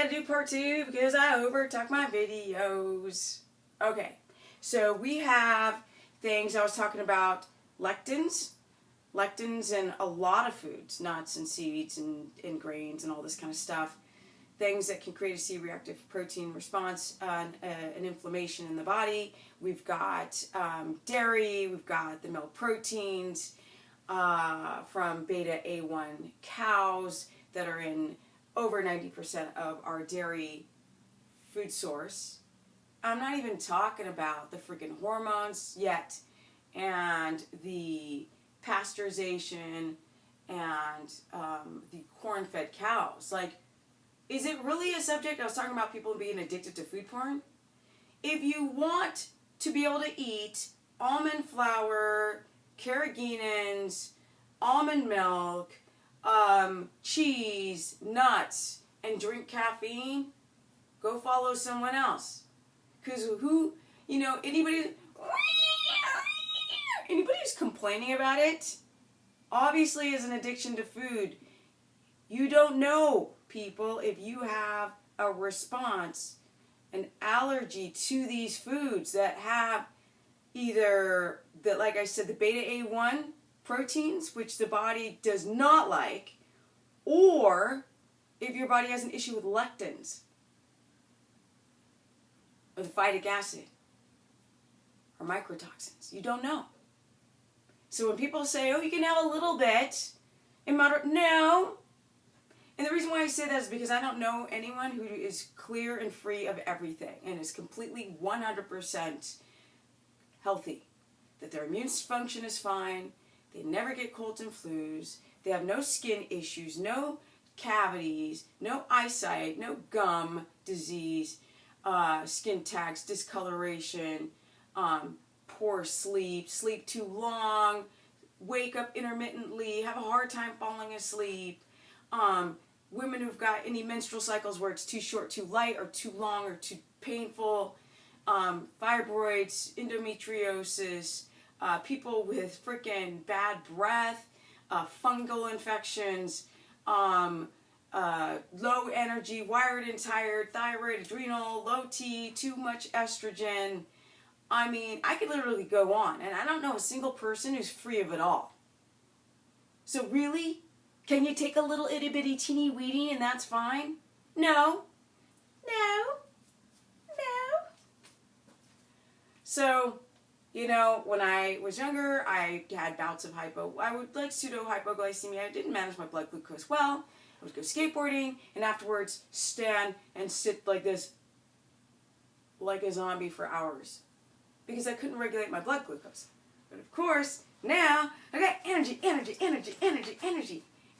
gotta do part 2 because I overtalk my videos. Okay, so we have things I was talking about, lectins in a lot of foods, nuts and seeds and grains and all this kind of stuff. Things that can create a C-reactive protein response, an inflammation in the body. We've got dairy, we've got the milk proteins from beta A1 cows that are in over 90% of our dairy food source. I'm not even talking about the freaking hormones yet and the pasteurization and the corn-fed cows. Like, is it really a subject? I was talking about people being addicted to food porn. If you want to be able to eat almond flour, carrageenans, almond milk, cheese, nuts, and drink caffeine, go follow someone else. Because anybody who's complaining about it, obviously is an addiction to food. You don't know, people, if you have a response, an allergy to these foods that have either, like I said, the beta A1 proteins, which the body does not like, or if your body has an issue with lectins, or the phytic acid, or microtoxins. You don't know. So when people say, oh, you can have a little bit in moderate, no. And the reason why I say that is because I don't know anyone who is clear and free of everything and is completely 100% healthy. That their immune function is fine, they never get colds and flus, they have no skin issues, no cavities, no eyesight, no gum disease, skin tags, discoloration, poor sleep, sleep too long, wake up intermittently, have a hard time falling asleep, women who've got any menstrual cycles where it's too short, too light, or too long, or too painful, fibroids, endometriosis, people with freaking bad breath, fungal infections, low energy, wired and tired, thyroid, adrenal, low T, too much estrogen. I mean, I could literally go on, and I don't know a single person who's free of it all. So really, can you take a little itty bitty teeny weeny and that's fine? No. So, when I was younger, I had bouts of pseudo-hypoglycemia. I didn't manage my blood glucose well. I would go skateboarding and afterwards stand and sit like this, like a zombie for hours, because I couldn't regulate my blood glucose. But of course, now I got energy.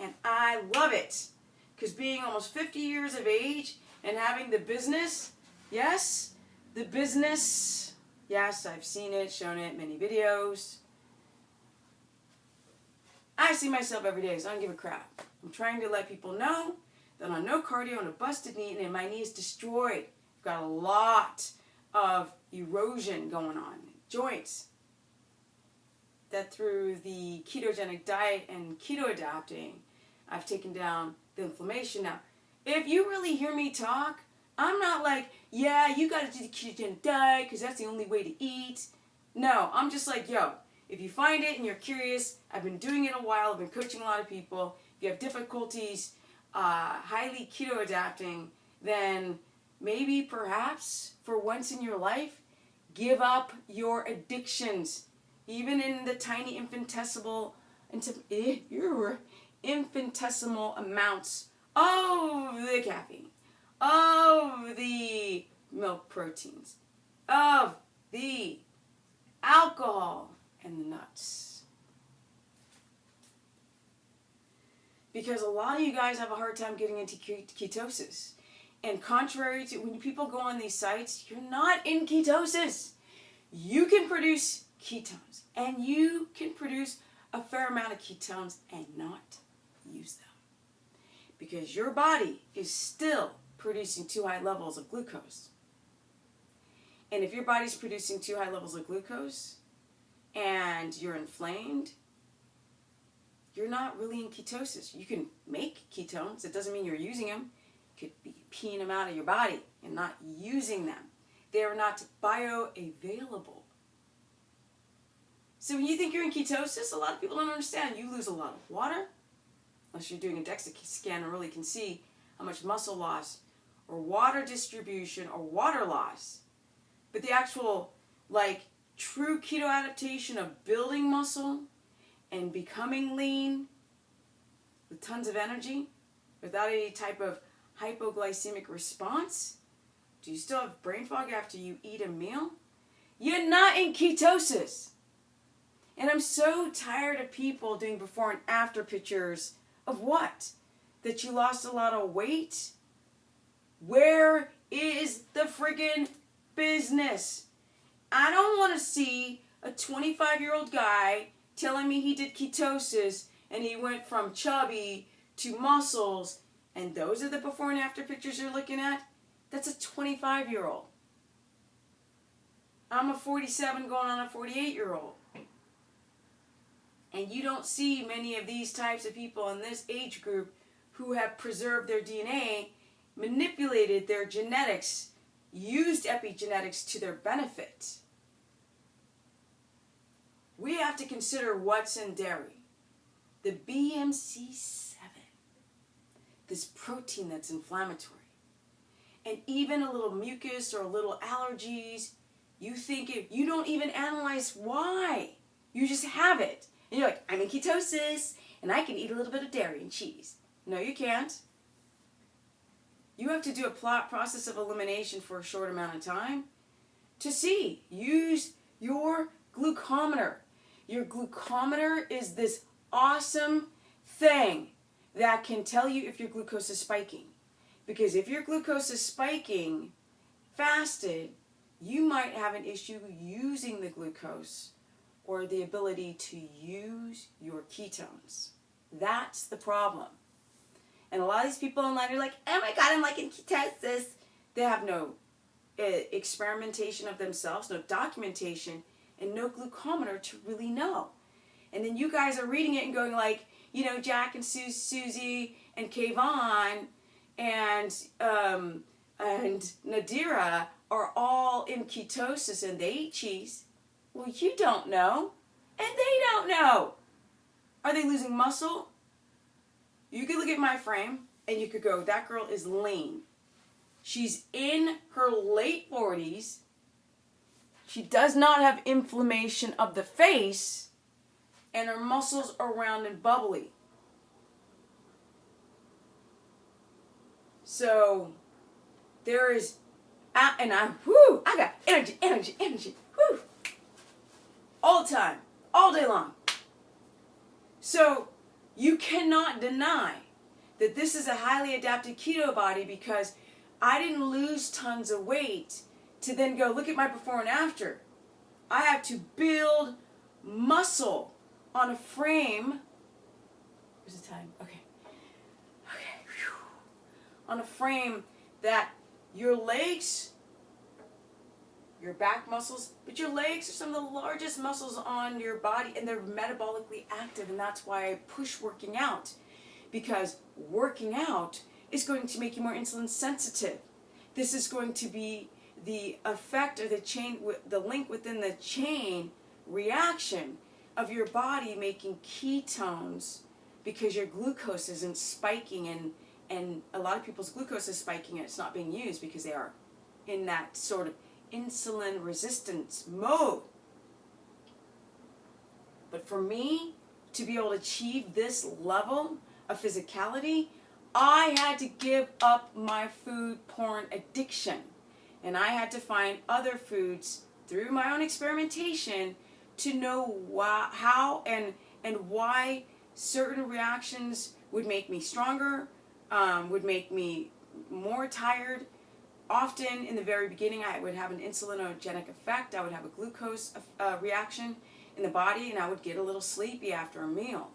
And I love it. Because being almost 50 years of age and having the business, yes, I've seen it, shown it, many videos. I see myself every day, so I don't give a crap. I'm trying to let people know that on no cardio and a busted knee, and my knee is destroyed. I've got a lot of erosion going on, joints. That through the ketogenic diet and keto adapting, I've taken down the inflammation. Now, if you really hear me talk, I'm not like, yeah, you got to do the ketogenic diet because that's the only way to eat. No, I'm just like, yo, if you find it and you're curious, I've been doing it a while, I've been coaching a lot of people. If you have difficulties highly keto adapting, then maybe perhaps for once in your life, give up your addictions, even in the tiny infinitesimal amounts of the caffeine, of the milk proteins, of the alcohol and the nuts. Because a lot of you guys have a hard time getting into ketosis. And contrary to when people go on these sites, you're not in ketosis. You can produce ketones, and you can produce a fair amount of ketones and not use them. Because your body is still producing too high levels of glucose. And if your body's producing too high levels of glucose and you're inflamed, you're not really in ketosis. You can make ketones. It doesn't mean you're using them. It could be peeing them out of your body and not using them. They are not bioavailable. So when you think you're in ketosis, a lot of people don't understand. You lose a lot of water, unless you're doing a DEXA scan and really can see how much muscle loss or water distribution or water loss. But the actual, true keto adaptation of building muscle and becoming lean with tons of energy without any type of hypoglycemic response. Do you still have brain fog after you eat a meal? You're not in ketosis. And I'm so tired of people doing before and after pictures of what? That you lost a lot of weight? Where is the friggin' business? I don't want to see a 25-year-old guy telling me he did ketosis and he went from chubby to muscles, and those are the before and after pictures you're looking at. That's a 25-year-old. I'm a 47 going on a 48-year-old. And you don't see many of these types of people in this age group who have preserved their DNA, manipulated their genetics, used epigenetics to their benefit. We have to consider what's in dairy. The BMC7, this protein that's inflammatory. And even a little mucus or a little allergies, you don't even analyze why. You just have it. And you're like, I'm in ketosis, and I can eat a little bit of dairy and cheese. No, you can't. You have to do a process of elimination for a short amount of time to see. Use your glucometer. Your glucometer is this awesome thing that can tell you if your glucose is spiking. Because if your glucose is spiking fasted, you might have an issue using the glucose or the ability to use your ketones. That's the problem. And a lot of these people online are like, oh my God, I'm in ketosis. They have no experimentation of themselves, no documentation, and no glucometer to really know. And then you guys are reading it and going Jack and Susie and Kayvon and Nadira are all in ketosis and they eat cheese. Well, you don't know, and they don't know. Are they losing muscle? You could look at my frame, and you could go, that girl is lean. She's in her late 40s. She does not have inflammation of the face, and her muscles are round and bubbly. So, there is, I got energy, whoo. All the time, all day long. So, you cannot deny that this is a highly adapted keto body because I didn't lose tons of weight to then go, look at my before and after. I have to build muscle on a frame. Where's the time? Okay. Whew. On a frame that your legs, your back muscles, but your legs are some of the largest muscles on your body, and they're metabolically active, and that's why I push working out, because working out is going to make you more insulin sensitive. This is going to be the effect or the link within the chain reaction of your body making ketones because your glucose isn't spiking, and a lot of people's glucose is spiking and it's not being used because they are in that sort of insulin resistance mode. But for me to be able to achieve this level of physicality, I had to give up my food porn addiction, and I had to find other foods through my own experimentation to know how and why certain reactions would make me stronger, would make me more tired. Often in the very beginning, I would have an insulinogenic effect. I would have a glucose reaction in the body, and I would get a little sleepy after a meal.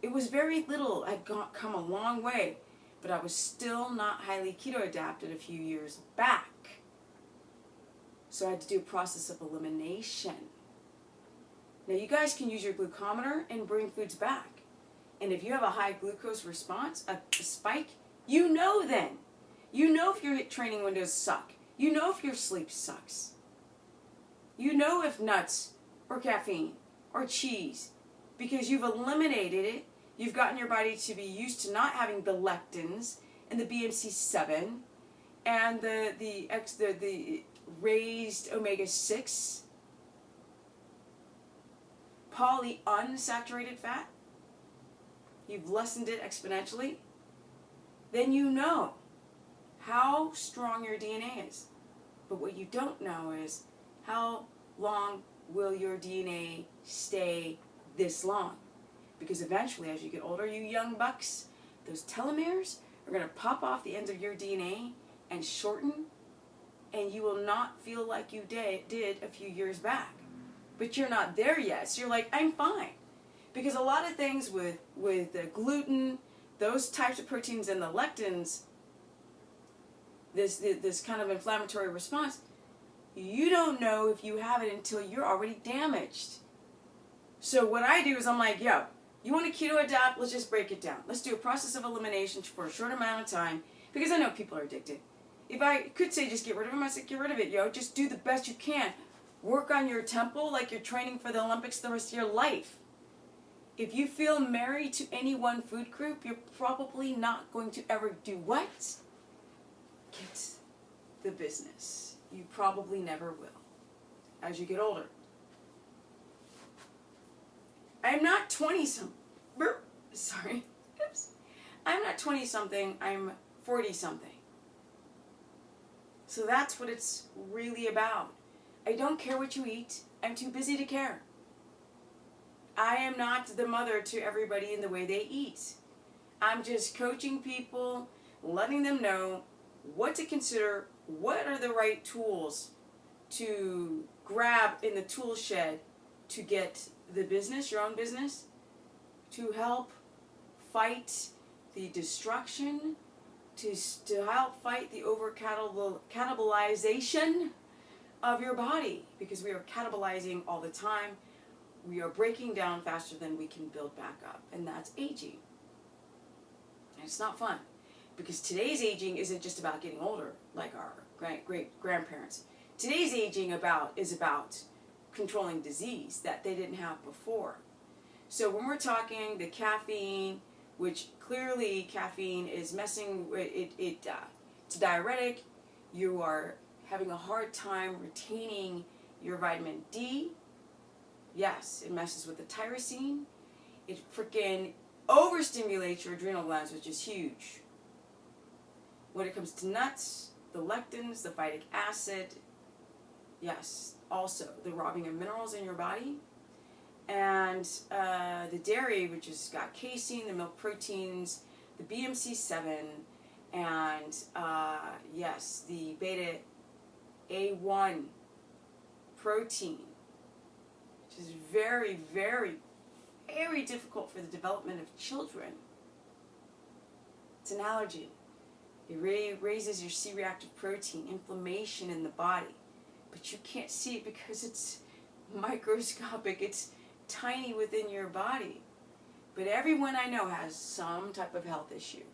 It was very little. I'd come a long way, but I was still not highly keto adapted a few years back. So I had to do a process of elimination. Now you guys can use your glucometer and bring foods back. And if you have a high glucose response, a spike, you know then You know if your training windows suck. You know if your sleep sucks. You know if nuts or caffeine or cheese, because you've eliminated it. You've gotten your body to be used to not having the lectins and the BMC7 and the raised omega-6 polyunsaturated fat. You've lessened it exponentially. Then you know how strong your DNA is. But what you don't know is how long will your DNA stay this long. Because eventually, as you get older, you young bucks, those telomeres are going to pop off the ends of your DNA and shorten, and you will not feel like you did a few years back. But you're not there yet, so you're like, I'm fine. Because a lot of things with the gluten, those types of proteins and the lectins, this kind of inflammatory response, you don't know if you have it until you're already damaged. So what I do is I'm like, yo, you want to keto adapt? Let's just break it down. Let's do a process of elimination for a short amount of time, because I know people are addicted. If I could say just get rid of them, I said get rid of it, yo. Just do the best you can. Work on your temple like you're training for the Olympics the rest of your life. If you feel married to any one food group, you're probably not going to ever do what? Get the business. You probably never will as you get older. I'm not 20-something. Sorry. Oops. I'm not 20-something. I'm 40-something. So that's what it's really about. I don't care what you eat. I'm too busy to care. I am not the mother to everybody in the way they eat. I'm just coaching people, letting them know what to consider, what are the right tools to grab in the tool shed to get the business, your own business, to help fight the destruction, to help fight the cannibalization of your body, because we are cannibalizing all the time. We are breaking down faster than we can build back up, and that's aging. And it's not fun, because today's aging isn't just about getting older like our great-grandparents. Today's aging is about controlling disease that they didn't have before. So when we're talking the caffeine, which clearly caffeine is messing with it's a diuretic. You are having a hard time retaining your vitamin D. Yes, it messes with the tyrosine. It freaking overstimulates your adrenal glands, which is huge. When it comes to nuts, the lectins, the phytic acid, yes, also the robbing of minerals in your body, and the dairy, which has got casein, the milk proteins, the BMC7, and yes, the beta A1 protein, which is very, very, very difficult for the development of children. It's an allergen. It raises your C-reactive protein, inflammation in the body. But you can't see it because it's microscopic. It's tiny within your body. But everyone I know has some type of health issue.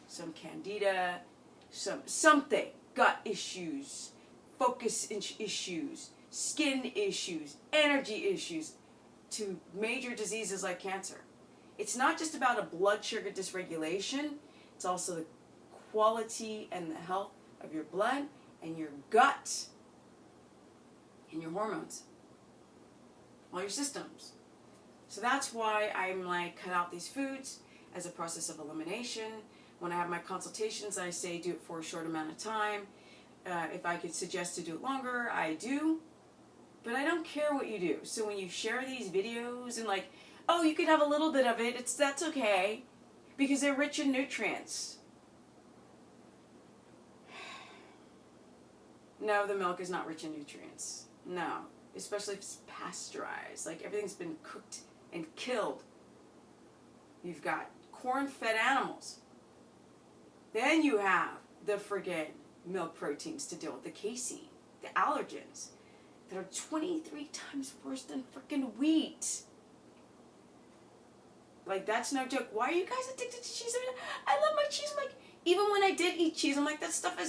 Some candida, something, gut issues, focus issues, skin issues, energy issues, to major diseases like cancer. It's not just about a blood sugar dysregulation. It's also the quality and the health of your blood and your gut and your hormones, all your systems. So that's why I'm like, cut out these foods as a process of elimination. When I have my consultations, I say do it for a short amount of time. If I could suggest to do it longer, I do. But I don't care what you do. So when you share these videos and like, oh, you could have a little bit of it, that's okay, because they're rich in nutrients. No, the milk is not rich in nutrients. No, especially if it's pasteurized. Like everything's been cooked and killed. You've got corn-fed animals. Then you have the friggin' milk proteins to deal with the casein, the allergens, that are 23 times worse than frickin' wheat. Like, that's no joke. Why are you guys addicted to cheese? I love my cheese. I'm like, even when I did eat cheese, I'm like, that stuff is